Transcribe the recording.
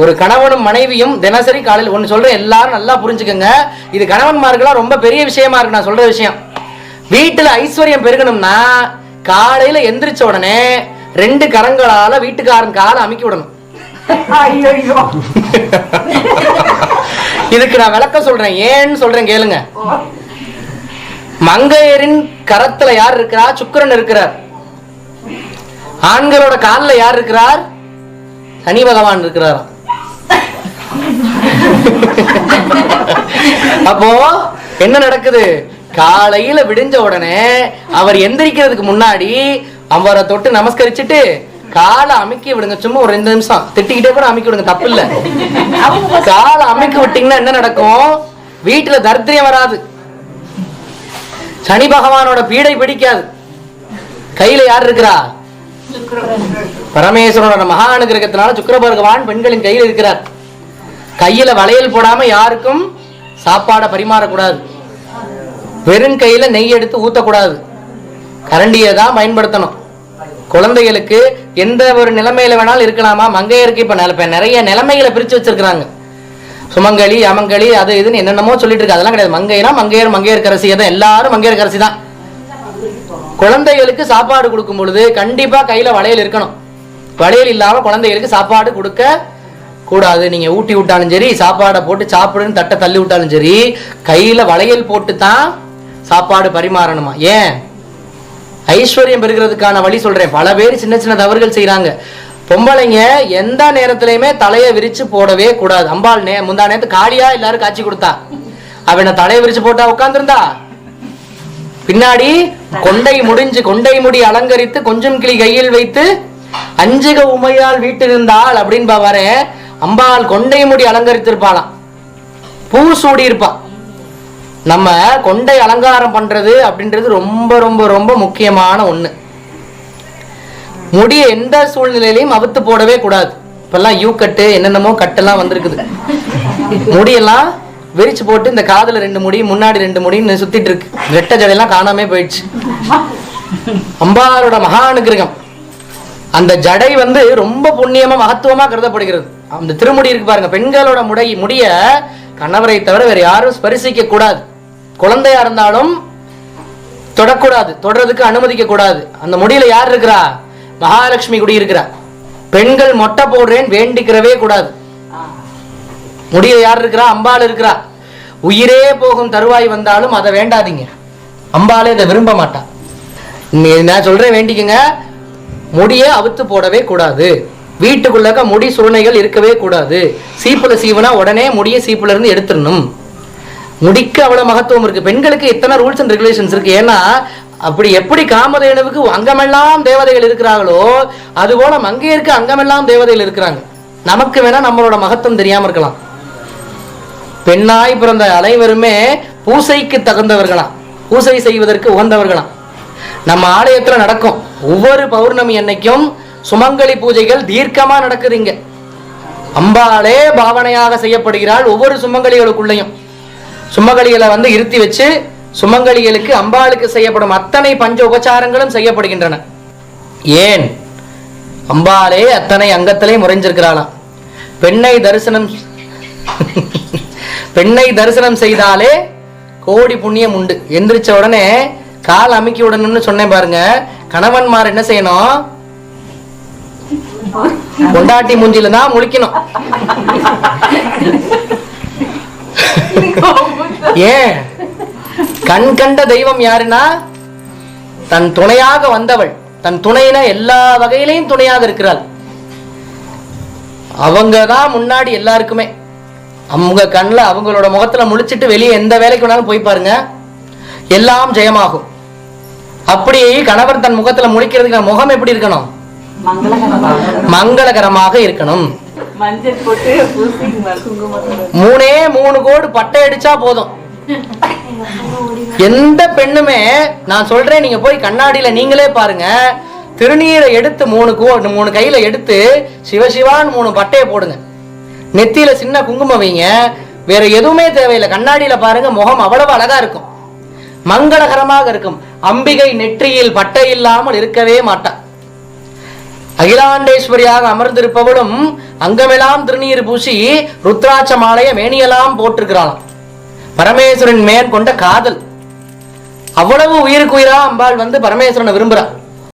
ஒரு கணவனும் மனைவியும் தினசரி காலையில் ஒன்று சொல்றேன், எல்லாரும் நல்லா புரிஞ்சுக்கோங்க. இது கணவன்மார்களா ரொம்ப பெரிய விஷயமா இருக்கு நான் சொல்ற விஷயம். வீட்டுல ஐஸ்வர்யம் பெருகணும்னா காலையில எந்திரிச்ச உடனே 2 கரங்களால வீட்டுக்காரன் காலை அமுக்கி விடணும். இதுக்கு நான் விளக்க சொல்றேன், ஏன்னு சொல்றேன் கேளுங்க. மங்கையரின் கரத்துல யார் இருக்கிறார்? சுக்கிரன் இருக்கிறார். ஆண்களோட காலில் யார் இருக்கிறார்? சனி பகவான் இருக்கிறார். அப்போ என்ன நடக்குது? காலையில விடிஞ்ச உடனே அவர் எந்திரிக்கிறதுக்கு முன்னாடி அவரை தொட்டு நமஸ்கரிச்சுட்டு காலை அமுக்கி விடுங்க. சும்மா ஒரு 2 நிமிஷம் திட்டிக்கிட்டே கூட அமுக்கி விடுங்க, தப்பு இல்ல. காலை அமுக்கி விட்டீங்கன்னா என்ன நடக்கும்? வீட்டுல தரித்திரம் வராது, சனி பகவானோட பீடை பிடிக்காது. கையில யார் இருக்கிறா? பரமேஸ்வரனோட மகா அனுகிரகத்தினால சுக்கிர பகவான் பெண்களின் கையில் இருக்கிறார். கையில வளையல் போடாம யாருக்கும் சாப்பாடை பரிமாறக்கூடாது. வெறும் கையில நெய் எடுத்து ஊத்தக்கூடாது. கரண்டியை தான் பயன்படுத்தணும். குழந்தைகளுக்கு எந்த ஒரு நிலைமையில வேணாலும் இருக்கலாமா? மங்கையருக்கு இப்ப நிறைய நிலைமைகளை பிரிச்சு வச்சிருக்கிறாங்க. சுமங்கலி, அமங்கலி, அது இதுன்னு என்னென்னமோ சொல்லிட்டு இருக்கு. அதெல்லாம் கிடையாது. மங்கைனா மங்கையர், மங்கையர்கரசி தான். எல்லாரும் மங்கையர்கரசி தான். குழந்தைகளுக்கு சாப்பாடு கொடுக்கும் பொழுது கண்டிப்பா கையில வளையல் இருக்கணும். வளையல் இல்லாம குழந்தைகளுக்கு சாப்பாடு கொடுக்க கூடாது. நீங்க ஊட்டி விட்டாலும் சரி, சாப்பாடை போட்டு சாப்பிடுன்னு தட்டை தள்ளி விட்டாலும் சரி, கையில வளையல் போட்டு தான் சாப்பாடு பரிமாறணுமா. ஏன்? ஐஸ்வர்யம் பெறுகிறதுக்கான வழி சொல்றேன். பல பேர் சின்ன சின்ன தவறுகள் செய்யறாங்க. பொம்பளைங்க எந்த நேரத்திலயுமே தலையை விரிச்சு போடவே கூடாது. அம்பாள் முந்தா நேரத்து காளியா எல்லாரும் காட்சி கொடுத்தா, அவனை தலையை விரிச்சு போட்டா உட்கார்ந்துருந்தா. பின்னாடி கொண்டை முடி அலங்கரித்து கொஞ்சம் கிளி கையில் வைத்து அஞ்சுக உமையால் வீட்டிருந்தாள் அப்படின்னு பாரு. அம்பாள் கொண்டை முடி அலங்கரித்திருப்பாளாம், பூ சூடி இருப்பா. நம்ம கொண்டை அலங்காரம் பண்றது அப்படின்றது ரொம்ப ரொம்ப ரொம்ப முக்கியமான ஒண்ணு. முடிய எந்த சூழ்நிலையிலையும் அவுத்து போடவே கூடாது. இப்பெல்லாம் யூ கட்டு என்னென்னமோ கட்டெல்லாம் வந்திருக்குது. முடியெல்லாம் விரிச்சு போட்டு இந்த காதுல 2 முடி, முன்னாடி 2 முடின்னு சுத்திட்டு இருக்கு. ரெட்டை ஜடையெல்லாம் காணாமே போயிடுச்சு. அம்பாளோட மகா அனுகிரகம். அந்த ஜடை ரொம்ப புண்ணியமா மகத்துவமா கருதப்படுகிறது. அந்த திருமுடி இருக்கு பாருங்க, பெண்களோட முடிய கணவரை தவிர வேற யாரும் ஸ்பரிசிக்க கூடாது. குழந்தையா இருந்தாலும் தொடக்கூடாது, தொடறதுக்கு அனுமதிக்க கூடாது. அந்த முடியில யார் இருக்கிறா? மகாலட்சுமி குடி இருக்கிறா. பெண்கள் மொட்டை போடுறேன் வேண்டிக்கிறவே கூடாது. முடிய யார் இருக்கிறா? அம்பாள் இருக்கிறா. உயிரே போகும் தருவாய் வந்தாலும் அதை வேண்டாதீங்க. அம்பாலே அதை விரும்ப மாட்டா. நான் சொல்றேன், வேண்டிக்குங்க. முடிய அவுத்து போடவே கூடாது. வீட்டுக்குள்ளக்க முடி சுருணைகள் இருக்கவே கூடாது. சீப்புல சீவனா உடனே முடிய சீப்புல இருந்து எடுத்துடணும். முடிக்கு அவ்வளவு மகத்துவம் இருக்கு. பெண்களுக்கு இத்தனை ரூல்ஸ் அண்ட் ரெகுலேஷன்ஸ் இருக்கு. ஏன்னா அப்படி எப்படி காமதேனுவுக்கு அங்கமெல்லாம் தேவதைகள் இருக்கிறாங்களோ அதுபோல மங்கையருக்கு அங்கமெல்லாம் தேவதைகள் இருக்கிறாங்க. நமக்கு வேணா நம்மளோட மகத்துவம் தெரியாம இருக்கலாம். பெண்ணாய் பிறந்த அனைவருமே பூசைக்கு தகுந்தவர்களாம், பூசை செய்வதற்கு உகந்தவர்களாம். நம்ம ஆலயத்துல நடக்கும் ஒவ்வொரு பௌர்ணமி அன்னைக்கும் சுமங்கலி பூஜைகள் தீர்க்கமா நடக்குதுங்க. அம்பாளே பாவனையாக செய்யப்படுகிறாள். ஒவ்வொரு சுமங்கலிகளுக்குள்ளையும் சுமங்கலிகளை இருத்தி வச்சு சுமங்கலிகளுக்கு அம்பாளுக்கு செய்யப்படும் அத்தனை பஞ்ச உபச்சாரங்களும் செய்யப்படுகின்றன. ஏன்? அம்பாளே அத்தனை அங்கத்திலே முறைஞ்சிருக்கிறாளாம். பெண்ணை தரிசனம் செய்தாலே கோடி புண்ணியம் உண்டு. எந்திரிச்ச உடனே கால் அமுக்கி விடணும்னு சொன்னேன் பாருங்க. கணவன்மார் என்ன செய்யணும்? கொண்டாட்டி மூஞ்சில தான் முழிக்கணும். ஏன்? கண் கண்ட தெய்வம் யாருன்னா தன் துணையாக வந்தவள். தன் துணைனா எல்லா வகையிலையும் துணையாக இருக்கிறாள். அவங்க தான் முன்னாடி எல்லாருக்குமே. அவங்க கண்ணில் அவங்களோட முகத்துல முழிச்சிட்டு வெளியே எந்த வேலைக்கு வேணாலும் போய் பாருங்க, எல்லாம் ஜெயமாகும். அப்படி கணவர் தன் முகத்துல முழிக்கிறதுக்கு முகம் எப்படி இருக்கணும்? மங்களகரமாக இருக்கணும். 3 கோடு பட்டை அடிச்சா போதும். எந்த பெண்ணுமே, நான் சொல்றேன், நீங்க போய் கண்ணாடியில நீங்களே பாருங்க. திருநீரை எடுத்து 3 கையில எடுத்து சிவசிவான்னு 3 பட்டையை போடுங்க. நெத்தியில சின்ன குங்குமம் வைங்க. வேற எதுவுமே தேவையில்லை. கண்ணாடியில பாருங்க, முகம் அவ்வளவு அழகா இருக்கும், மங்களகரமாக இருக்கும். அம்பிகை நெற்றியில் பட்டை இல்லாமல் இருக்கவே மாட்டா. அகிலாண்டேஸ்வரியாக அமர்ந்திருப்பவளும் அங்கமெல்லாம் திருநீர் பூசி ருத்ராட்ச மாலைய மேனியெல்லாம் போட்டிருக்கிறாளாம். பரமேஸ்வரன் மேன் கொண்ட காதல், அவ்வளவு உயிருக்கு உயிரா அம்பாள் வந்து பரமேஸ்வரனை விரும்புறா.